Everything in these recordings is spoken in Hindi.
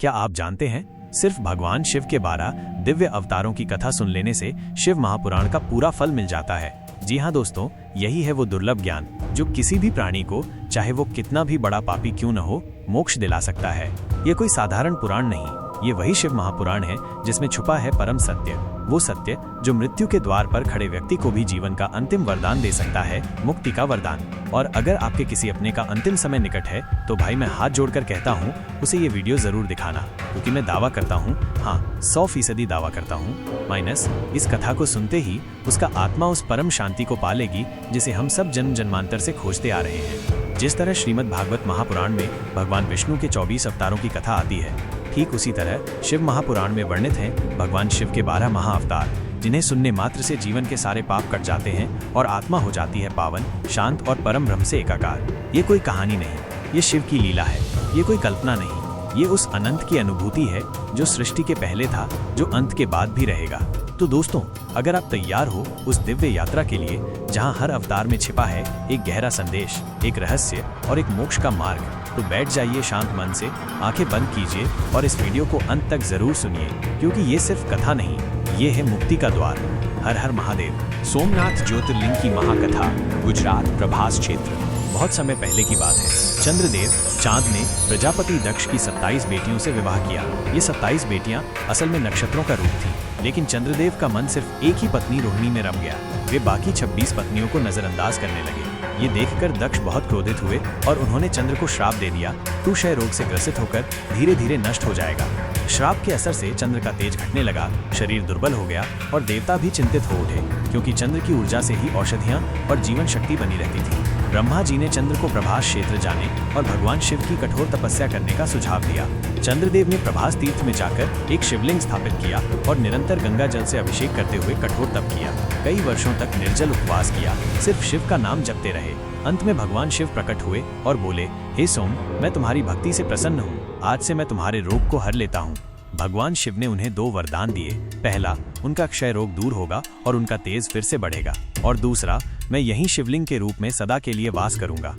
क्या आप जानते हैं, सिर्फ भगवान शिव के 12 दिव्य अवतारों की कथा सुन लेने से शिव महापुराण का पूरा फल मिल जाता है। जी हाँ दोस्तों, यही है वो दुर्लभ ज्ञान जो किसी भी प्राणी को, चाहे वो कितना भी बड़ा पापी क्यों न हो, मोक्ष दिला सकता है। ये कोई साधारण पुराण नहीं, ये वही शिव महापुराण है जिसमें छुपा है परम सत्य, वो सत्य जो मृत्यु के द्वार पर खड़े व्यक्ति को भी जीवन का अंतिम वरदान दे सकता है, मुक्ति का वरदान। और अगर आपके किसी अपने का अंतिम समय निकट है तो भाई मैं हाथ जोड़कर कहता हूँ उसे ये वीडियो जरूर दिखाना, क्योंकि मैं दावा करता हूँ, हाँ 100% दावा करता हूँ माइनस इस कथा को सुनते ही उसका आत्मा उस परम शांति को पा लेगी जिसे हम सब जन्म जन्मांतर से खोजते आ रहे हैं। जिस तरह श्रीमद् भागवत महापुराण में भगवान विष्णु के 24 अवतारों की कथा आती है, ठीक उसी तरह शिव महापुराण में वर्णित हैं भगवान शिव के 12 महाअवतार, जिन्हें सुनने मात्र से जीवन के सारे पाप कट जाते हैं और आत्मा हो जाती है पावन, शांत और परम ब्रह्म से एकाकार। ये कोई कहानी नहीं, ये शिव की लीला है, ये कोई कल्पना नहीं, ये उस अनंत की अनुभूति है जो सृष्टि के पहले था, जो अंत के बाद भी रहेगा। तो दोस्तों, अगर आप तैयार हो उस दिव्य यात्रा के लिए जहां हर अवतार में छिपा है एक गहरा संदेश, एक रहस्य और एक मोक्ष का मार्ग, तो बैठ जाइए शांत मन से, आंखें बंद कीजिए और इस वीडियो को अंत तक जरूर सुनिए, क्योंकि ये सिर्फ कथा नहीं, ये है मुक्ति का द्वार। हर हर महादेव। सोमनाथ ज्योतिर्लिंग की महाकथा, गुजरात प्रभास क्षेत्र। बहुत समय पहले की बात है। चंद्रदेव चांद ने प्रजापति दक्ष की 27 बेटियों से विवाह किया। ये 27 बेटियां असल में नक्षत्रों का रूप थी, लेकिन चंद्रदेव का मन सिर्फ एक ही पत्नी रोहिणी में रम गया। वे बाकी 26 पत्नियों को नजरअंदाज करने लगे। ये देखकर दक्ष बहुत क्रोधित हुए और उन्होंने चंद्र को श्राप दे दिया, तू क्षय रोग से ग्रसित होकर धीरे धीरे नष्ट हो जाएगा। श्राप के असर से चंद्र का तेज घटने लगा, शरीर दुर्बल हो गया और देवता भी चिंतित हो उठे, क्योंकि चंद्र की ऊर्जा से ही औषधियां और जीवन शक्ति बनी रहती थी। ब्रह्मा जी ने चंद्र को प्रभास क्षेत्र जाने और भगवान शिव की कठोर तपस्या करने का सुझाव दिया। चंद्रदेव ने प्रभास तीर्थ में जाकर एक शिवलिंग स्थापित किया और निरंतर गंगा जल से अभिषेक करते हुए कठोर तप किया। कई वर्षों तक निर्जल उपवास किया, सिर्फ शिव का नाम जपते रहे। अंत में भगवान शिव प्रकट हुए और बोले, हे सोम, मैं तुम्हारी भक्ति से प्रसन्न हूँ, आज से मैं तुम्हारे रोग को हर लेता हूँ। भगवान शिव ने उन्हें 2 वरदान दिए। पहला, उनका क्षय रोग दूर होगा और उनका तेज फिर से बढ़ेगा, और दूसरा, मैं यहीं शिवलिंग के रूप में सदा के लिए वास करूंगा।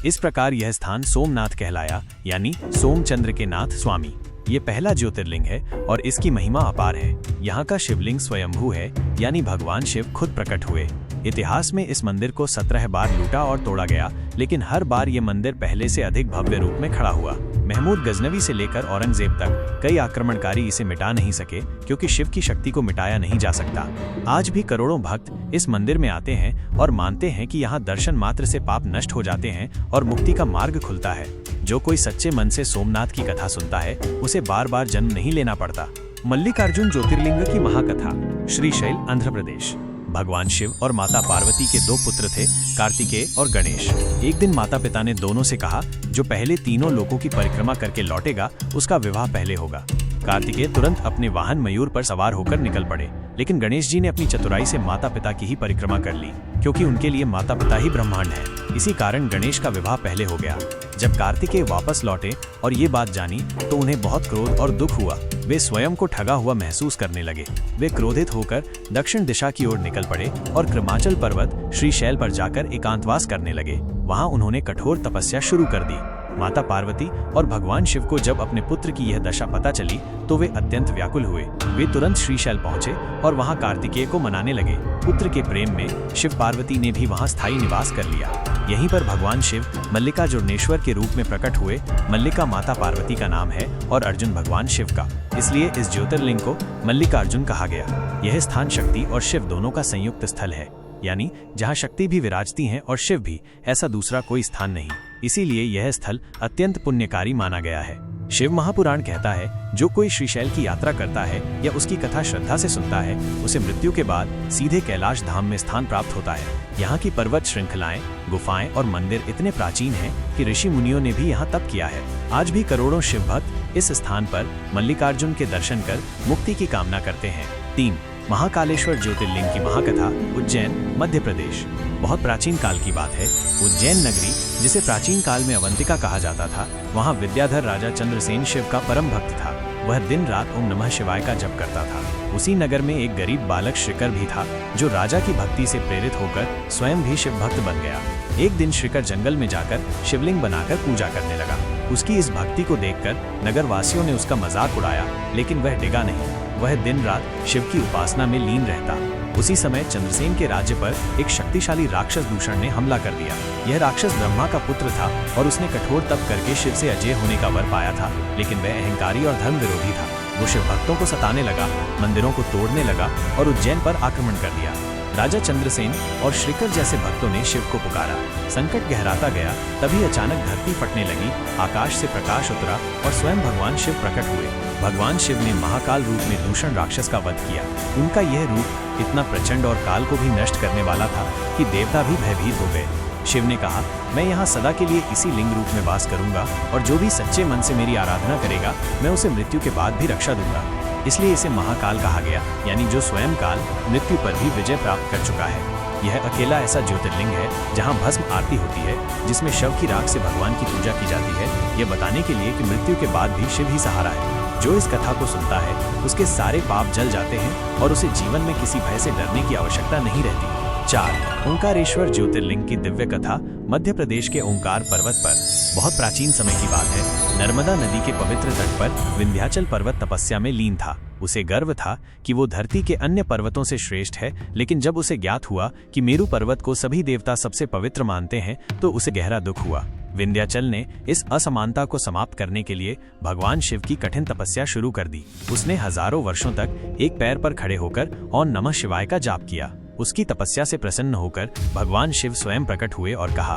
इस प्रकार यह स्थान सोमनाथ कहलाया, यानी सोमचंद्र के नाथ स्वामी। ये पहला ज्योतिर्लिंग है और इसकी महिमा अपार है। यहाँ का शिवलिंग स्वयंभू है, यानी भगवान शिव खुद प्रकट हुए। इतिहास में इस मंदिर को 17 बार लूटा और तोड़ा गया, लेकिन हर बार ये मंदिर पहले से अधिक भव्य रूप में खड़ा हुआ। महमूद गजनवी से लेकर औरंगजेब तक कई आक्रमणकारी इसे मिटा नहीं सके, क्योंकि शिव की शक्ति को मिटाया नहीं जा सकता। आज भी करोड़ों भक्त इस मंदिर में आते हैं और मानते हैं कि यहाँ दर्शन मात्र से पाप नष्ट हो जाते हैं और मुक्ति का मार्ग खुलता है। जो कोई सच्चे मन से सोमनाथ की कथा सुनता है, उसे बार बार जन्म नहीं लेना पड़ता। मल्लिकार्जुन ज्योतिर्लिंग की महाकथा, श्रीशैल, आंध्र प्रदेश। भगवान शिव और माता पार्वती के 2 पुत्र थे, कार्तिकेय और गणेश। एक दिन माता पिता ने दोनों से कहा, जो पहले तीनों लोकों की परिक्रमा करके लौटेगा उसका विवाह पहले होगा। कार्तिकेय तुरंत अपने वाहन मयूर पर सवार होकर निकल पड़े, लेकिन गणेश जी ने अपनी चतुराई से माता पिता की ही परिक्रमा कर ली, क्योंकि उनके लिए माता पिता ही ब्रह्मांड है। इसी कारण गणेश का विवाह पहले हो गया। जब कार्तिकेय वापस लौटे और ये बात जानी तो उन्हें बहुत क्रोध और दुख हुआ। वे स्वयं को ठगा हुआ महसूस करने लगे। वे क्रोधित होकर दक्षिण दिशा की ओर निकल पड़े और कृमाचल पर्वत श्रीशैल पर जाकर एकांतवास करने लगे। वहां उन्होंने कठोर तपस्या शुरू कर दी। माता पार्वती और भगवान शिव को जब अपने पुत्र की यह दशा पता चली तो वे अत्यंत व्याकुल हुए। वे तुरंत श्रीशैल पहुंचे और वहां कार्तिकेय को मनाने लगे। पुत्र के प्रेम में शिव पार्वती ने भी वहां स्थायी निवास कर लिया। यहीं पर भगवान शिव मल्लिकार्जुनेश्वर के रूप में प्रकट हुए। मल्लिका माता पार्वती का नाम है और अर्जुन भगवान शिव का, इसलिए इस ज्योतिर्लिंग को मल्लिकार्जुन कहा गया। यह स्थान शक्ति और शिव दोनों का संयुक्त स्थल है, यानी जहाँ शक्ति भी विराजती हैं और शिव भी, ऐसा दूसरा कोई स्थान नहीं। इसीलिए यह स्थल अत्यंत पुण्यकारी माना गया है। शिव महापुराण कहता है, जो कोई श्रीशैल की यात्रा करता है या उसकी कथा श्रद्धा से सुनता है, उसे मृत्यु के बाद सीधे कैलाश धाम में स्थान प्राप्त होता है। यहाँ की पर्वत श्रृंखलाएं, गुफाएं और मंदिर इतने प्राचीन हैं कि ऋषि मुनियों ने भी यहाँ तप किया है। आज भी करोड़ों शिव भक्त इस स्थान पर मल्लिकार्जुन के दर्शन कर मुक्ति की कामना करते हैं। 3. महाकालेश्वर ज्योतिर्लिंग की महाकथा, उज्जैन, मध्य प्रदेश। बहुत प्राचीन काल की बात है। उज्जैन नगरी, जिसे प्राचीन काल में अवंतिका कहा जाता था, वहाँ विद्याधर राजा चंद्रसेन शिव का परम भक्त था। वह दिन रात ओम नमः शिवाय का जप करता था। उसी नगर में एक गरीब बालक श्रीकर भी था, जो राजा की भक्ति से प्रेरित होकर स्वयं भी शिव भक्त बन गया। एक दिन श्रीकर जंगल में जाकर शिवलिंग बनाकर पूजा करने लगा। उसकी इस भक्ति को देखकर नगरवासियों ने उसका मजाक उड़ाया, लेकिन वह डिगा नहीं। वह दिन रात शिव की उपासना में लीन रहता। उसी समय चंद्रसेन के राज्य पर एक शक्तिशाली राक्षस दूषण ने हमला कर दिया। यह राक्षस ब्रह्मा का पुत्र था और उसने कठोर तप करके शिव से अजय होने का वर पाया था, लेकिन वह अहंकारी और धर्म विरोधी था। वो शिव भक्तों को सताने लगा, मंदिरों को तोड़ने लगा और उज्जैन पर आक्रमण कर दिया। राजा चंद्रसेन और श्रीकर जैसे भक्तों ने शिव को पुकारा। संकट गहराता गया, तभी अचानक धरती फटने लगी, आकाश से प्रकाश उतरा और स्वयं भगवान शिव प्रकट हुए। भगवान शिव ने महाकाल रूप में दूषण राक्षस का वध किया। उनका यह रूप इतना प्रचंड और काल को भी नष्ट करने वाला था कि देवता भी भयभीत हो गए। शिव ने कहा, मैं यहाँ सदा के लिए इसी लिंग रूप में वास करूंगा और जो भी सच्चे मन से मेरी आराधना करेगा, मैं उसे मृत्यु के बाद भी रक्षा दूंगा। इसलिए इसे महाकाल कहा गया, यानी जो स्वयं काल मृत्यु पर भी विजय प्राप्त कर चुका है। यह अकेला ऐसा ज्योतिर्लिंग है जहाँ भस्म आरती होती है, जिसमें शव की राख से भगवान की पूजा की जाती है, यह बताने के लिए कि मृत्यु के बाद भी शिव ही सहारा है। जो इस कथा को सुनता है उसके सारे पाप जल जाते हैं और उसे जीवन में किसी भय से डरने की आवश्यकता नहीं रहती। 4. ओंकारेश्वर ज्योतिर्लिंग की दिव्य कथा। मध्य प्रदेश के ओंकार पर्वत पर बहुत प्राचीन समय की बात है, नर्मदा नदी के पवित्र तट पर विंध्याचल पर्वत तपस्या में लीन था। उसे गर्व था कि वो धरती के अन्य पर्वतों से श्रेष्ठ है, लेकिन जब उसे ज्ञात हुआ कि मेरू पर्वत को सभी देवता सबसे पवित्र मानते हैं, तो उसे गहरा दुख हुआ। विंध्याचल ने इस असमानता को समाप्त करने के लिए भगवान शिव की कठिन तपस्या शुरू कर दी। उसने हजारों वर्षों तक एक पैर पर खड़े होकर ओम नमः शिवाय का जाप किया। उसकी तपस्या से प्रसन्न होकर भगवान शिव स्वयं प्रकट हुए और कहा,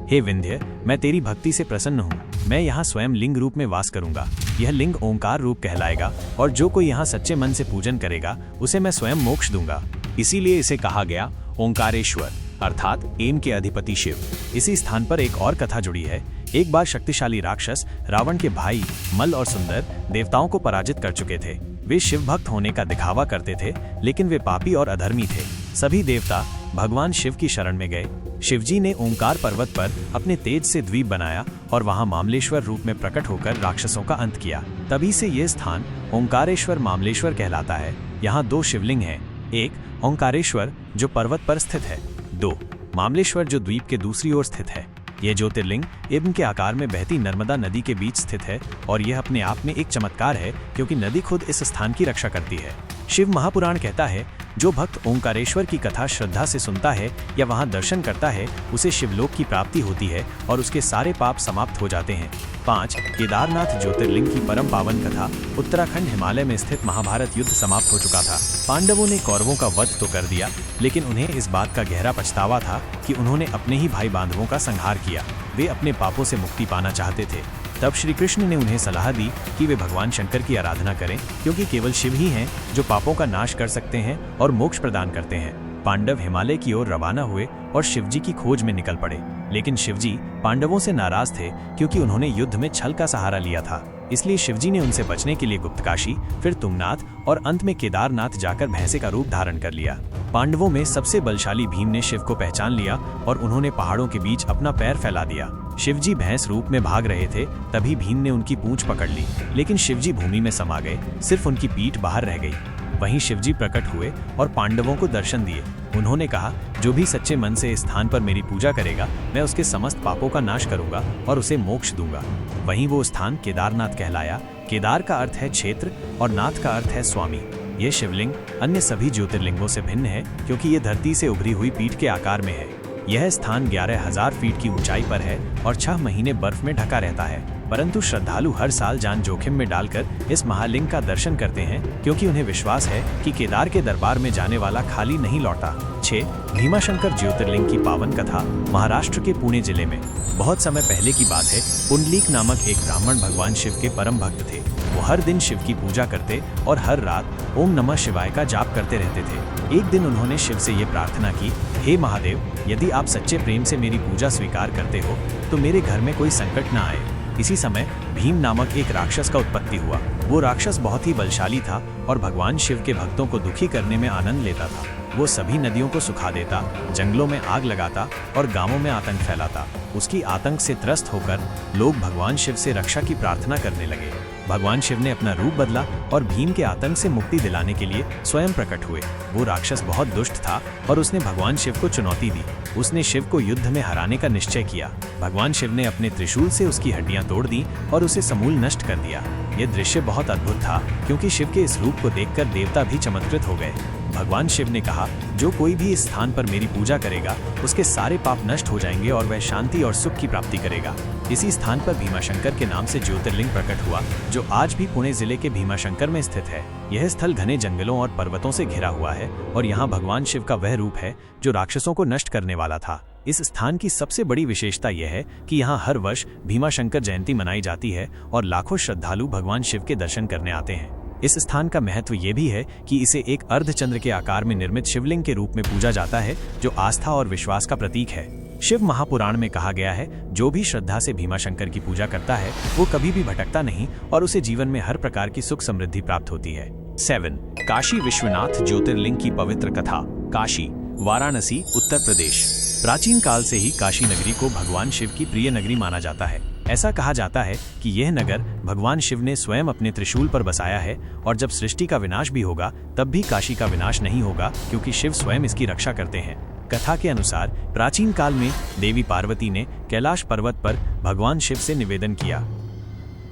हे विंध्य, मैं तेरी भक्ति से प्रसन्न हूँ। मैं यहाँ स्वयं लिंग रूप में वास करूंगा। यह लिंग ओंकार रूप कहलाएगा और जो कोई यहाँ सच्चे मन से पूजन करेगा, उसे मैं स्वयं मोक्ष दूंगा। इसीलिए इसे कहा गया ओंकारेश्वर, अर्थात एम के अधिपति शिव। इसी स्थान पर एक और कथा जुड़ी है। एक बार शक्तिशाली राक्षस रावण के भाई मल और सुंदर देवताओं को पराजित कर चुके थे। वे शिव भक्त होने का दिखावा करते थे, लेकिन वे पापी और अधर्मी थे। सभी देवता भगवान शिव की शरण में गए। शिवजी ने ओंकार पर्वत पर अपने तेज से द्वीप बनाया और वहां मामलेश्वर रूप में प्रकट होकर राक्षसों का अंत किया। तभी से ये स्थान ओंकारेश्वर मामलेश्वर कहलाता है। यहाँ 2 शिवलिंग हैं, एक ओंकारेश्वर जो पर्वत पर स्थित है, 2 मामलेश्वर जो द्वीप के दूसरी ओर स्थित है। यह ज्योतिर्लिंग इब्न के आकार में बहती नर्मदा नदी के बीच स्थित है और यह अपने आप में एक चमत्कार है, क्योंकि नदी खुद इस स्थान की रक्षा करती है। शिव महापुराण कहता है, जो भक्त ओंकारेश्वर की कथा श्रद्धा से सुनता है या वहां दर्शन करता है, उसे शिवलोक की प्राप्ति होती है और उसके सारे पाप समाप्त हो जाते हैं। 5. केदारनाथ ज्योतिर्लिंग की परम पावन कथा। उत्तराखंड हिमालय में स्थित महाभारत युद्ध समाप्त हो चुका था। पांडवों ने कौरवों का वध तो कर दिया, लेकिन उन्हें इस बात का गहरा पछतावा था कि उन्होंने अपने ही भाई बांधवों का संहार किया। वे अपने पापों से मुक्ति पाना चाहते थे। तब श्री कृष्ण ने उन्हें सलाह दी कि वे भगवान शंकर की आराधना करें, क्योंकि केवल शिव ही हैं जो पापों का नाश कर सकते हैं और मोक्ष प्रदान करते हैं। पांडव हिमालय की ओर रवाना हुए और शिवजी की खोज में निकल पड़े, लेकिन शिवजी पांडवों से नाराज थे, क्योंकि उन्होंने युद्ध में छल का सहारा लिया था। इसलिए शिवजी ने उनसे बचने के लिए गुप्तकाशी, फिर तुंगनाथ और अंत में केदारनाथ जाकर भैंसे का रूप धारण कर लिया। पांडवों में सबसे बलशाली भीम ने शिव को पहचान लिया और उन्होंने पहाड़ों के बीच अपना पैर फैला दिया। शिवजी भैंस रूप में भाग रहे थे, तभी भीम ने उनकी पूंछ पकड़ ली, लेकिन शिवजी भूमि में समा गए, सिर्फ उनकी पीठ बाहर रह गई। वहीं शिवजी प्रकट हुए और पांडवों को दर्शन दिए। उन्होंने कहा, जो भी सच्चे मन से इस स्थान पर मेरी पूजा करेगा, मैं उसके समस्त पापों का नाश करूंगा और उसे मोक्ष दूंगा। वहीं वो स्थान केदारनाथ कहलाया। केदार का अर्थ है क्षेत्र और नाथ का अर्थ है स्वामी। ये शिवलिंग अन्य सभी ज्योतिर्लिंगों से भिन्न है, क्योंकि ये धरती से उभरी हुई पीठ के आकार में है। यह स्थान 11,000 फीट की ऊंचाई पर है और 6 महीने बर्फ में ढका रहता है, परंतु श्रद्धालु हर साल जान जोखिम में डालकर इस महालिंग का दर्शन करते हैं, क्योंकि उन्हें विश्वास है कि केदार के दरबार में जाने वाला खाली नहीं लौटा। 6. भीमाशंकर ज्योतिर्लिंग की पावन कथा। महाराष्ट्र के पुणे जिले में बहुत समय पहले की बात है, पुंडलीक नामक एक ब्राह्मण भगवान शिव के परम भक्त थे। वो हर दिन शिव की पूजा करते और हर रात ओम नमः शिवाय का जाप करते रहते थे। एक दिन उन्होंने शिव से ये प्रार्थना की, हे महादेव, यदि आप सच्चे प्रेम से मेरी पूजा स्वीकार करते हो तो मेरे घर में कोई संकट न आए। इसी समय भीम नामक एक राक्षस का उत्पत्ति हुआ। वो राक्षस बहुत ही बलशाली था और भगवान शिव के भक्तों को दुखी करने में आनंद लेता था। वो सभी नदियों को सुखा देता, जंगलों में आग लगाता और गांवों में आतंक फैलाता। उसकी आतंक से त्रस्त होकर लोग भगवान शिव से रक्षा की प्रार्थना करने लगे। भगवान शिव ने अपना रूप बदला और भीम के आतंक से मुक्ति दिलाने के लिए स्वयं प्रकट हुए। वो राक्षस बहुत दुष्ट था और उसने भगवान शिव को चुनौती दी। उसने शिव को युद्ध में हराने का निश्चय किया। भगवान शिव ने अपने त्रिशूल से उसकी हड्डियां तोड़ दी और उसे समूल नष्ट कर दिया। यह दृश्य बहुत अद्भुत था, क्योंकि शिव के इस रूप को देखकर देवता भी चमत्कृत हो गए। भगवान शिव ने कहा, जो कोई भी इस स्थान पर मेरी पूजा करेगा उसके सारे पाप नष्ट हो जाएंगे और वह शांति और सुख की प्राप्ति करेगा। इसी स्थान पर भीमाशंकर के नाम से ज्योतिर्लिंग प्रकट हुआ, जो आज भी पुणे जिले के भीमाशंकर में स्थित है। यह स्थल घने जंगलों और पर्वतों से घिरा हुआ है और यहाँ भगवान शिव का वह रूप है जो राक्षसों को नष्ट करने वाला था। इस स्थान की सबसे बड़ी विशेषता यह है कि यहाँ हर वर्ष भीमाशंकर जयंती मनाई जाती है और लाखों श्रद्धालु भगवान शिव के दर्शन करने आते हैं। इस स्थान का महत्व ये भी है कि इसे एक अर्धचंद्र के आकार में निर्मित शिवलिंग के रूप में पूजा जाता है, जो आस्था और विश्वास का प्रतीक है। शिव महापुराण में कहा गया है, जो भी श्रद्धा से भीमाशंकर की पूजा करता है वो कभी भी भटकता नहीं और उसे जीवन में हर प्रकार की सुख समृद्धि प्राप्त होती है। 7. काशी विश्वनाथ ज्योतिर्लिंग की पवित्र कथा। काशी, वाराणसी, उत्तर प्रदेश। प्राचीन काल से ही काशी नगरी को भगवान शिव की प्रिय नगरी माना जाता है। ऐसा कहा जाता है कि यह नगर भगवान शिव ने स्वयं अपने त्रिशूल पर बसाया है और जब सृष्टि का विनाश भी होगा तब भी काशी का विनाश नहीं होगा, क्योंकि शिव स्वयं इसकी रक्षा करते हैं। कथा के अनुसार प्राचीन काल में देवी पार्वती ने कैलाश पर्वत पर भगवान शिव से निवेदन किया,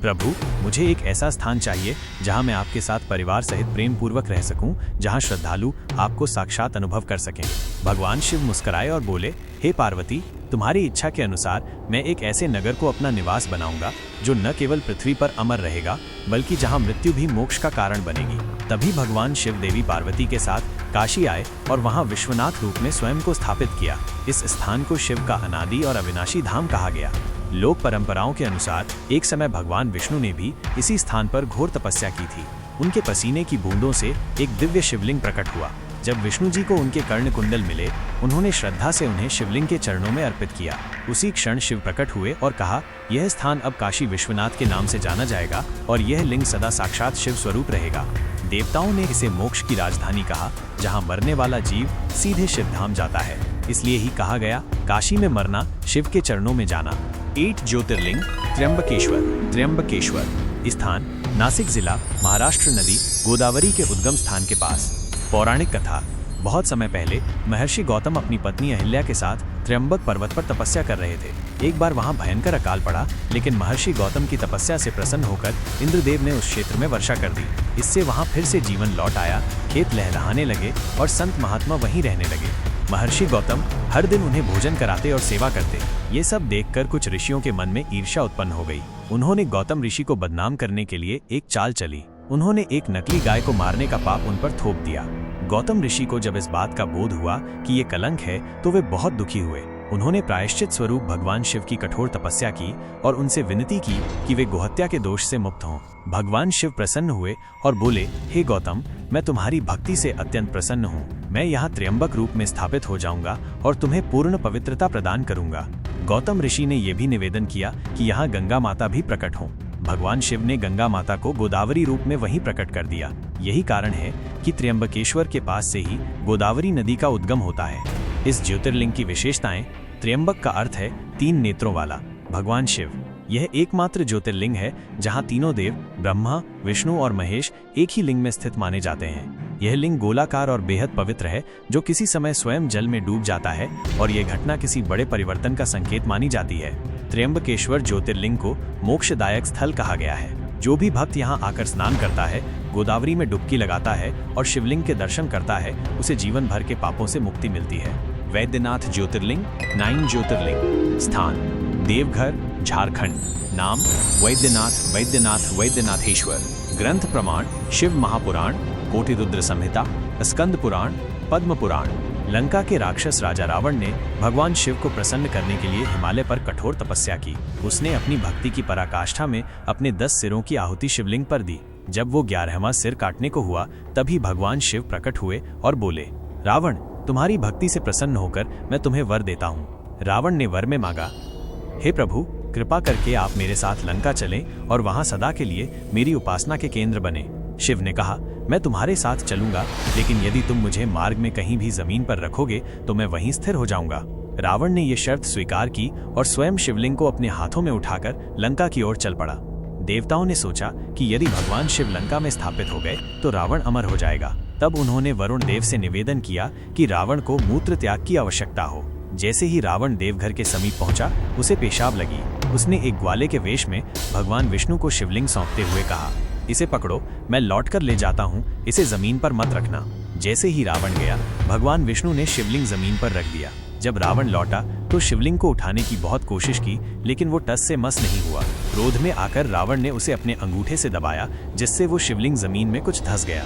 प्रभु, मुझे एक ऐसा स्थान चाहिए जहां मैं आपके साथ परिवार सहित प्रेम पूर्वक रह सकूं, जहां श्रद्धालु आपको साक्षात अनुभव कर सकें। भगवान शिव मुस्कुराए और बोले, हे पार्वती, तुम्हारी इच्छा के अनुसार मैं एक ऐसे नगर को अपना निवास बनाऊंगा जो न केवल पृथ्वी पर अमर रहेगा बल्कि जहां मृत्यु भी मोक्ष का कारण बनेगी। तभी भगवान शिव देवी पार्वती के साथ काशी आए और वहां विश्वनाथ रूप में स्वयं को स्थापित किया। इस स्थान को शिव का अनादि और अविनाशी धाम कहा गया। लोक परंपराओं के अनुसार एक समय भगवान विष्णु ने भी इसी स्थान पर घोर तपस्या की थी। उनके पसीने की बूंदों से एक दिव्य शिवलिंग प्रकट हुआ। जब विष्णु जी को उनके कर्ण कुंडल मिले, उन्होंने श्रद्धा से उन्हें शिवलिंग के चरणों में अर्पित किया। उसी क्षण शिव प्रकट हुए और कहा, यह स्थान अब काशी विश्वनाथ के नाम से जाना जाएगा और यह लिंग सदा साक्षात शिव स्वरूप रहेगा। देवताओं ने इसे मोक्ष की राजधानी कहा, जहां मरने वाला जीव सीधे शिवधाम जाता है। इसलिए ही कहा गया, काशी में मरना, शिव के चरणों में जाना। 8 ज्योतिर्लिंग। त्र्यंबकेश्वर। त्र्यंबकेश्वर स्थान नासिक जिला, महाराष्ट्र, नदी गोदावरी के उद्गम स्थान के पास। पौराणिक कथा। बहुत समय पहले महर्षि गौतम अपनी पत्नी अहिल्या के साथ त्र्यंबक पर्वत पर तपस्या कर रहे थे। एक बार वहां भयंकर अकाल पड़ा, लेकिन महर्षि गौतम की तपस्या से प्रसन्न होकर इंद्रदेव ने उस क्षेत्र में वर्षा कर दी। इससे वहां फिर से जीवन लौट आया, खेत लहलहाने लगे और संत महात्मा वहीं रहने लगे। महर्षि गौतम हर दिन उन्हें भोजन कराते और सेवा करते। ये सब देखकर कुछ ऋषियों के मन में ईर्ष्या उत्पन्न हो गई। उन्होंने गौतम ऋषि को बदनाम करने के लिए एक चाल चली। उन्होंने एक नकली गाय को मारने का पाप उन पर थोप दिया। गौतम ऋषि को जब इस बात का बोध हुआ कि ये कलंक है, तो वे बहुत दुखी हुए। उन्होंने प्रायश्चित स्वरूप भगवान शिव की कठोर तपस्या की और उनसे विनती की कि वे गोहत्या के दोष से मुक्त हों। भगवान शिव प्रसन्न हुए और बोले, हे गौतम, मैं तुम्हारी भक्ति से अत्यंत प्रसन्न हूँ। मैं यहाँ त्र्यंबक रूप में स्थापित हो जाऊंगा और तुम्हें पूर्ण पवित्रता प्रदान करूंगा। गौतम ऋषि ने यह भी निवेदन किया कि यहाँ गंगा माता भी प्रकट हों। भगवान शिव ने गंगा माता को गोदावरी रूप में वहीं प्रकट कर दिया। यही कारण है कि त्र्यंबकेश्वर के पास से ही गोदावरी नदी का उद्गम होता है। इस ज्योतिर्लिंग की विशेषताएं। त्र्यंबक का अर्थ है 3 नेत्रों वाला। भगवान शिव, यह एकमात्र ज्योतिर्लिंग है जहां तीनों देव ब्रह्मा, विष्णु और महेश एक ही लिंग में स्थित माने जाते हैं। यह लिंग गोलाकार और बेहद पवित्र है, जो किसी समय स्वयं जल में डूब जाता है और यह घटना किसी बड़े परिवर्तन का संकेत मानी जाती है। त्र्यंबकेश्वर ज्योतिर्लिंग को मोक्षदायक स्थल कहा गया है। जो भी भक्त यहाँ आकर स्नान करता है, गोदावरी में डुबकी लगाता है और शिवलिंग के दर्शन करता है, उसे जीवन भर के पापों से मुक्ति मिलती है। वैद्यनाथ ज्योतिर्लिंग। 9 ज्योतिर्लिंग। स्थान देवघर, झारखंड। नाम वैद्यनाथ, वैद्यनाथ, वैद्यनाथेश्वर। ग्रंथ प्रमाण शिव महापुराण, कोटिरुद्र संहिता, स्कंद पुराण, पद्म पुराण। लंका के राक्षस राजा रावण ने भगवान शिव को प्रसन्न करने के लिए हिमालय पर कठोर तपस्या की। उसने अपनी भक्ति की पराकाष्ठा में अपने 10 सिरों की आहुति शिवलिंग पर दी। जब वो 11वां सिर काटने को हुआ, तभी भगवान शिव प्रकट हुए और बोले, रावण, तुम्हारी भक्ति से प्रसन्न होकर मैं तुम्हें वर देता हूँ। रावण ने वर में मांगा, हे प्रभु, कृपा करके आप मेरे साथ लंका चलें और वहां सदा के लिए मेरी उपासना के केंद्र बने। शिव ने कहा, मैं तुम्हारे साथ चलूंगा, लेकिन यदि तुम मुझे मार्ग में कहीं भी जमीन पर रखोगे तो मैं वहीं स्थिर हो जाऊंगा। रावण ने यह शर्त स्वीकार की और स्वयं शिवलिंग को अपने हाथों में उठाकर लंका की ओर चल पड़ा। देवताओं ने सोचा कि यदि भगवान शिव लंका में स्थापित हो गए तो रावण अमर हो जाएगा। तब उन्होंने वरुण देव से निवेदन किया कि रावण को मूत्र त्याग की आवश्यकता हो। जैसे ही रावण देवघर के समीप पहुंचा, उसे पेशाब लगी। उसने एक ग्वाले के वेश में भगवान विष्णु को शिवलिंग सौंपते हुए कहा, इसे पकड़ो, मैं लौट कर ले जाता हूँ, इसे जमीन पर मत रखना। जैसे ही रावण गया, भगवान विष्णु ने शिवलिंग जमीन पर रख दिया। जब रावण लौटा तो शिवलिंग को उठाने की बहुत कोशिश की, लेकिन वो टस से मस नहीं हुआ। क्रोध में आकर रावण ने उसे अपने अंगूठे से दबाया, जिससे वो शिवलिंग जमीन में कुछ धंस गया।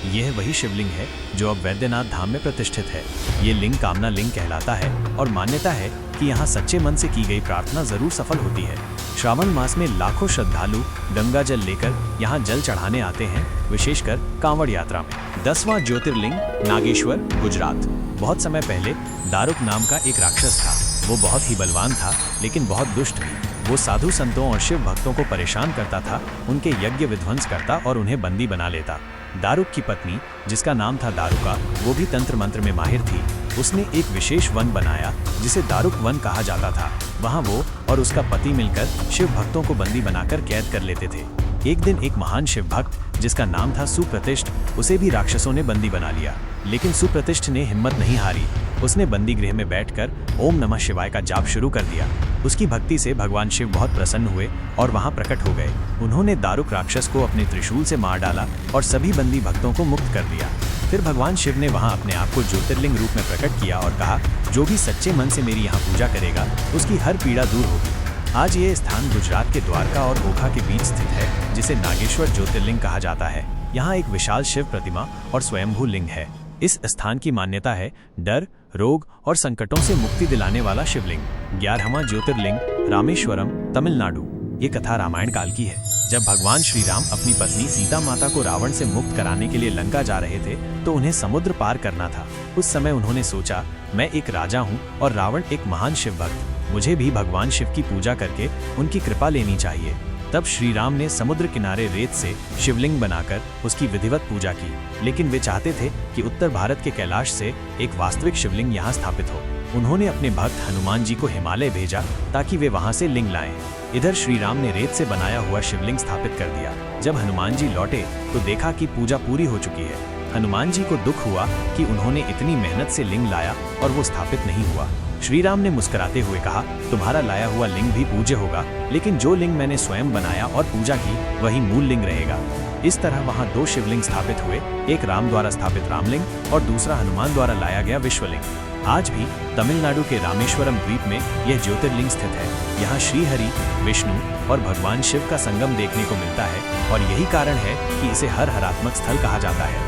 यह वही शिवलिंग है जो अब वैद्यनाथ धाम में प्रतिष्ठित है। ये लिंग कामना लिंग कहलाता है और मान्यता है कि यहाँ सच्चे मन से की गई प्रार्थना जरूर सफल होती है। श्रावण मास में लाखों श्रद्धालु गंगा जल लेकर यहाँ जल चढ़ाने आते हैं, विशेषकर कांवड़ यात्रा में। 10वां ज्योतिर्लिंग नागेश्वर, गुजरात। बहुत समय पहले दारुक नाम का एक राक्षस था। वो बहुत ही बलवान था, लेकिन बहुत दुष्ट भी। वो साधु संतों और शिव भक्तों को परेशान करता था, उनके यज्ञ विध्वंस करता और उन्हें बंदी बना लेता। दारुक की पत्नी, जिसका नाम था दारुका, वो भी तंत्र मंत्र में माहिर थी। उसने एक विशेष वन बनाया जिसे दारुक वन कहा जाता था। वहाँ वो और उसका पति मिलकर शिव भक्तों को बंदी बनाकर कैद कर लेते थे। एक दिन एक महान शिव भक्त, जिसका नाम था सुप्रतिष्ठ, उसे भी राक्षसों ने बंदी बना लिया। लेकिन सुप्रतिष्ठ ने हिम्मत नहीं हारी। उसने बंदी गृह में बैठकर ओम नमः शिवाय का जाप शुरू कर दिया। उसकी भक्ति से भगवान शिव बहुत प्रसन्न हुए और वहां प्रकट हो गए। उन्होंने दारुक राक्षस को अपने त्रिशूल से मार डाला और सभी बंदी भक्तों को मुक्त कर दिया। फिर भगवान शिव ने वहां अपने आप को ज्योतिर्लिंग रूप में प्रकट किया और कहा, जो भी सच्चे मन से मेरी यहाँ पूजा करेगा, उसकी हर पीड़ा दूर होगी। आज ये स्थान गुजरात के द्वारका और ओखा के बीच स्थित है, जिसे नागेश्वर ज्योतिर्लिंग कहा जाता है। यहाँ एक विशाल शिव प्रतिमा और स्वयंभू लिंग है। इस स्थान की मान्यता है डर, रोग और संकटों से मुक्ति दिलाने वाला शिवलिंग। 11वां ज्योतिर्लिंग रामेश्वरम, तमिलनाडु। ये कथा रामायण काल की है। जब भगवान श्री राम अपनी पत्नी सीता माता को रावण से मुक्त कराने के लिए लंका जा रहे थे, तो उन्हें समुद्र पार करना था। उस समय उन्होंने सोचा, मैं एक राजा हूँ और रावण एक महान शिव भक्त, मुझे भी भगवान शिव की पूजा करके उनकी कृपा लेनी चाहिए। तब श्री राम ने समुद्र किनारे रेत से शिवलिंग बनाकर उसकी विधिवत पूजा की। लेकिन वे चाहते थे कि उत्तर भारत के कैलाश से एक वास्तविक शिवलिंग यहाँ स्थापित हो। उन्होंने अपने भक्त हनुमान जी को हिमालय भेजा ताकि वे वहाँ से लिंग लाएं। इधर श्री राम ने रेत से बनाया हुआ शिवलिंग स्थापित कर दिया। जब हनुमान जी लौटे तो देखा कि पूजा पूरी हो चुकी है। हनुमान जी को दुख हुआ कि उन्होंने इतनी मेहनत से लिंग लाया और वो स्थापित नहीं हुआ। श्री राम ने मुस्कुराते हुए कहा, तुम्हारा लाया हुआ लिंग भी पूज्य होगा, लेकिन जो लिंग मैंने स्वयं बनाया और पूजा की, वही मूल लिंग रहेगा। इस तरह वहाँ 2 शिवलिंग स्थापित हुए, एक राम द्वारा स्थापित रामलिंग और दूसरा हनुमान द्वारा लाया गया विश्वलिंग। आज भी तमिलनाडु के रामेश्वरम द्वीप में यह ज्योतिर्लिंग स्थित है। यहाँ श्री हरि, विष्णु और भगवान शिव का संगम देखने को मिलता है और यही कारण है कि इसे हर हरात्मक स्थल कहा जाता है।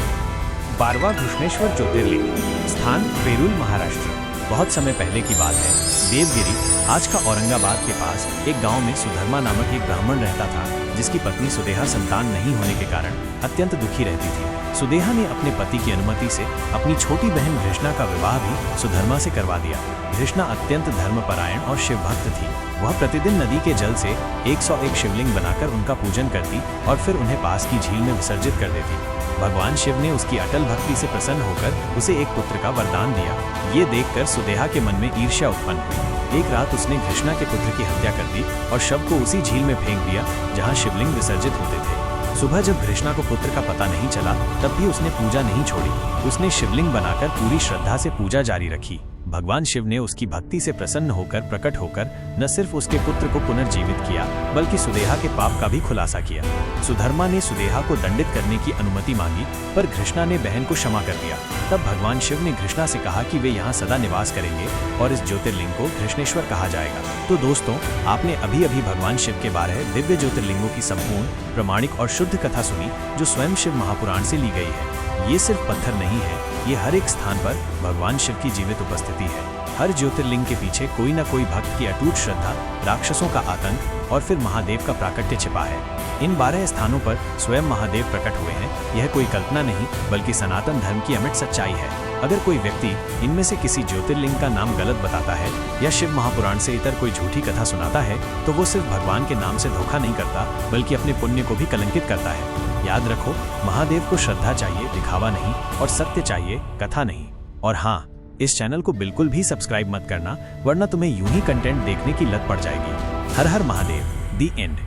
12वां घृष्णेश्वर ज्योतिर्लिंग, स्थान वेरूल, महाराष्ट्र। बहुत समय पहले की बात है। देवगिरी, आज का औरंगाबाद के पास एक गांव में सुधर्मा नामक एक ब्राह्मण रहता था, जिसकी पत्नी सुदेहा संतान नहीं होने के कारण अत्यंत दुखी रहती थी। सुदेहा ने अपने पति की अनुमति से अपनी छोटी बहन घृष्णा का विवाह भी सुधर्मा से करवा दिया। घृष्णा अत्यंत धर्मपरायण और शिव भक्त थी। वह प्रतिदिन नदी के जल से 101 शिवलिंग बनाकर उनका पूजन करती और फिर उन्हें पास की झील में विसर्जित कर देती। भगवान शिव ने उसकी अटल भक्ति से प्रसन्न होकर उसे एक पुत्र का वरदान दिया। ये देखकर सुदेहा के मन में ईर्ष्या उत्पन्न हुई। एक रात उसने घृष्णा के पुत्र की हत्या कर दी और शव को उसी झील में फेंक दिया जहाँ शिवलिंग विसर्जित होते थे। सुबह जब घृष्णा को पुत्र का पता नहीं चला, तब भी उसने पूजा नहीं छोड़ी। उसने शिवलिंग बनाकर पूरी श्रद्धा से पूजा जारी रखी। भगवान शिव ने उसकी भक्ति से प्रसन्न होकर प्रकट होकर न सिर्फ उसके पुत्र को पुनर्जीवित किया, बल्कि सुदेहा के पाप का भी खुलासा किया। सुधर्मा ने सुदेहा को दंडित करने की अनुमति मांगी, पर घृष्णा ने बहन को क्षमा कर दिया। तब भगवान शिव ने घृष्णा से कहा कि वे यहाँ सदा निवास करेंगे और इस ज्योतिर्लिंग को घृष्णेश्वर कहा जाएगा। तो दोस्तों, आपने अभी अभी भगवान शिव के 12 दिव्य ज्योतिर्लिंगों की संपूर्ण, प्रमाणिक और शुद्ध कथा सुनी, जो स्वयं शिव महापुराण से ली गई है। ये सिर्फ पत्थर नहीं है, ये हर एक स्थान पर भगवान शिव की जीवित उपस्थिति है। हर ज्योतिर्लिंग के पीछे कोई न कोई भक्त की अटूट श्रद्धा, राक्षसों का आतंक और फिर महादेव का प्राकट्य छिपा है। इन 12 स्थानों पर स्वयं महादेव प्रकट हुए हैं। यह कोई कल्पना नहीं, बल्कि सनातन धर्म की अमिट सच्चाई है। अगर कोई व्यक्ति इनमें से किसी ज्योतिर्लिंग का नाम गलत बताता है या शिव महापुराण से इतर कोई झूठी कथा सुनाता है, तो वो सिर्फ भगवान के नाम से धोखा नहीं करता, बल्कि अपने पुण्य को भी कलंकित करता है। याद रखो, महादेव को श्रद्धा चाहिए, दिखावा नहीं, और सत्य चाहिए, कथा नहीं। और हाँ, इस चैनल को बिल्कुल भी सब्सक्राइब मत करना, वरना तुम्हें यूं ही कंटेंट देखने की लत पड़ जाएगी। हर हर महादेव। दी एंड।